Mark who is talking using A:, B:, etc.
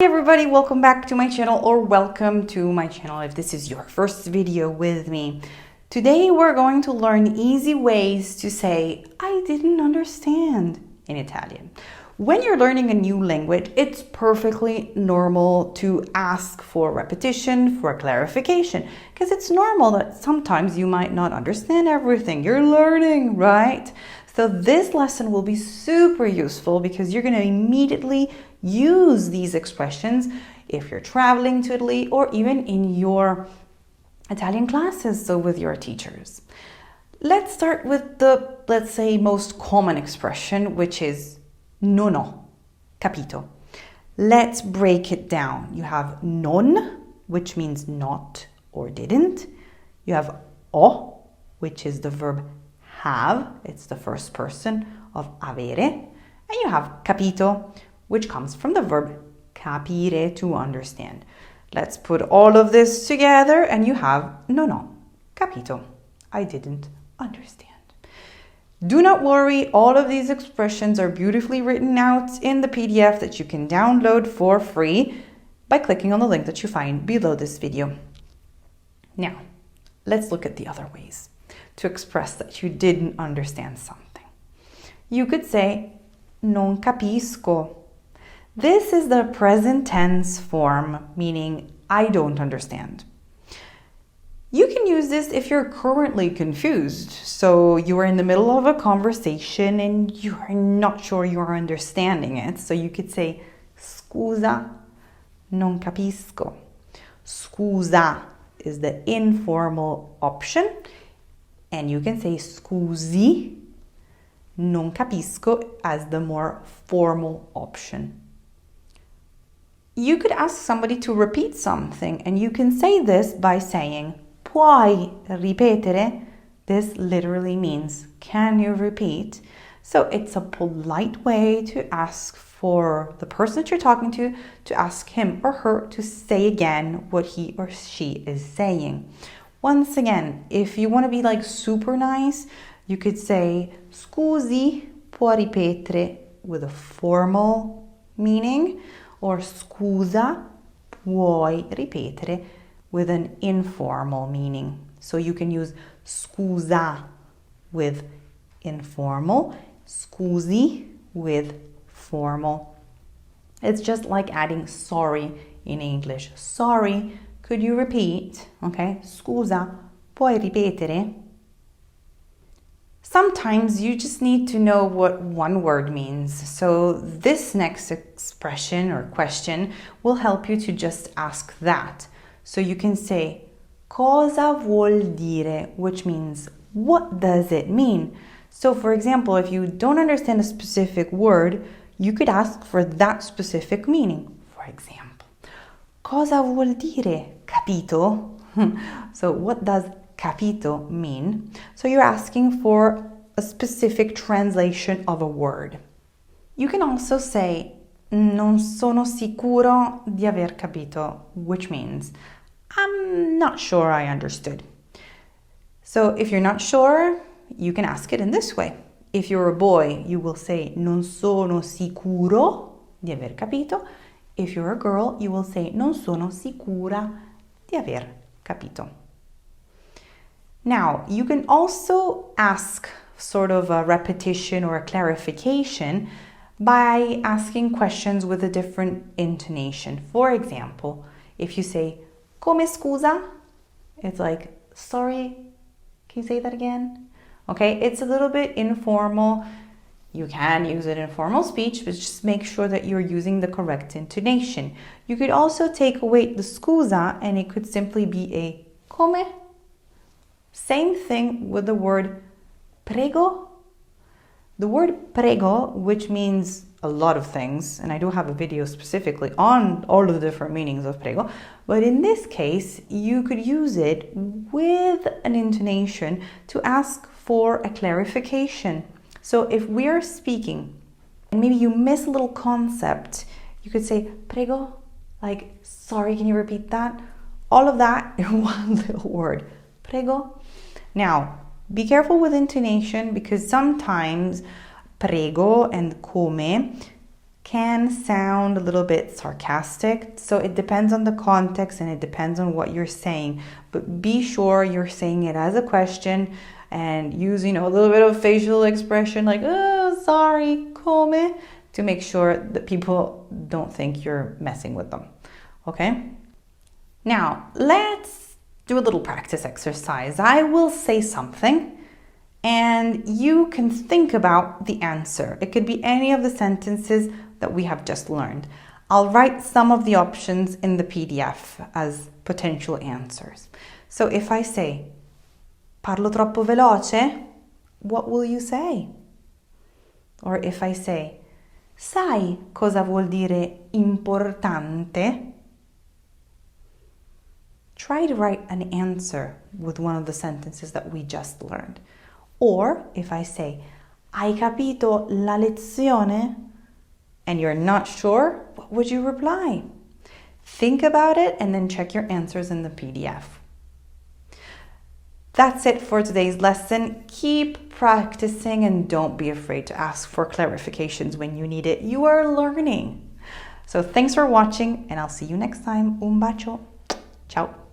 A: Hey everybody, welcome back to my channel, or welcome to my channel if this is your first video with me. Today we're going to learn easy ways to say I didn't understand in Italian. When you're learning a new language, it's perfectly normal to ask for repetition, for clarification, because it's normal that sometimes you might not understand everything. You're learning, right? So this lesson will be super useful because you're going to immediately use these expressions if you're traveling to Italy or even in your Italian classes, so with your teachers. Let's start with the, let's say, most common expression, which is non ho, capito. Let's break it down. You have non, which means not or didn't. You have ho, which is the verb have. It's the first person of avere. And you have capito, which comes from the verb capire, to understand. Let's put all of this together and you have non ho, capito. I didn't understand. Do not worry, all of these expressions are beautifully written out in the PDF that you can download for free by clicking on the link that you find below this video. Now, let's look at the other ways to express that you didn't understand something. You could say non capisco. This is the present tense form, meaning I don't understand. You can use this if you're currently confused. So you are in the middle of a conversation and you're not sure you're understanding it. So you could say scusa, non capisco. Scusa is the informal option. And you can say scusi, non capisco as the more formal option. You could ask somebody to repeat something, and you can say this by saying puoi ripetere. This literally means can you repeat? So it's a polite way to ask for the person that you're talking to ask him or her to say again what he or she is saying. Once again, if you want to be like super nice, you could say scusi, può ripetere with a formal meaning, or scusa, puoi ripetere with an informal meaning. So you can use scusa with informal, scusi with formal. It's just like adding sorry in English. Sorry, could you repeat? Okay, scusa, puoi ripetere? Sometimes you just need to know what one word means. So this next expression or question will help you to just ask that. So you can say cosa vuol dire, which means what does it mean? So for example, if you don't understand a specific word, you could ask for that specific meaning. For example, cosa vuol dire capito? So what does capito mean? So you're asking for a specific translation of a word. You can also say non sono sicuro di aver capito, which means I'm not sure I understood. So if you're not sure, you can ask it in this way. If you're a boy, you will say non sono sicuro di aver capito. If you're a girl, you will say non sono sicura di aver capito. Now, you can also ask sort of a repetition or a clarification by asking questions with a different intonation. For example, if you say come scusa, it's like sorry, can you say that again? Okay, it's a little bit informal. You can use it in formal speech, but just make sure that you're using the correct intonation. You could also take away the scusa and it could simply be a come. Same thing with the word prego. The word prego, which means a lot of things, and I do have a video specifically on all of the different meanings of prego, but in this case, you could use it with an intonation to ask for a clarification. So if we are speaking and maybe you miss a little concept, you could say prego, like sorry, can you repeat that? All of that in one little word, prego. Now, be careful with intonation because sometimes prego and come can sound a little bit sarcastic. So it depends on the context and it depends on what you're saying. But be sure you're saying it as a question and use, a little bit of facial expression like, oh, sorry, come, to make sure that people don't think you're messing with them. Okay? Now, let's do a little practice exercise. I will say something and you can think about the answer. It could be any of the sentences that we have just learned. I'll write some of the options in the PDF as potential answers. So if I say, parlo troppo veloce, what will you say? Or if I say, sai cosa vuol dire importante? Try to write an answer with one of the sentences that we just learned. Or if I say, hai capito la lezione? And you're not sure, what would you reply? Think about it and then check your answers in the PDF. That's it for today's lesson. Keep practicing and don't be afraid to ask for clarifications when you need it. You are learning. So thanks for watching and I'll see you next time. Un bacio. Ciao.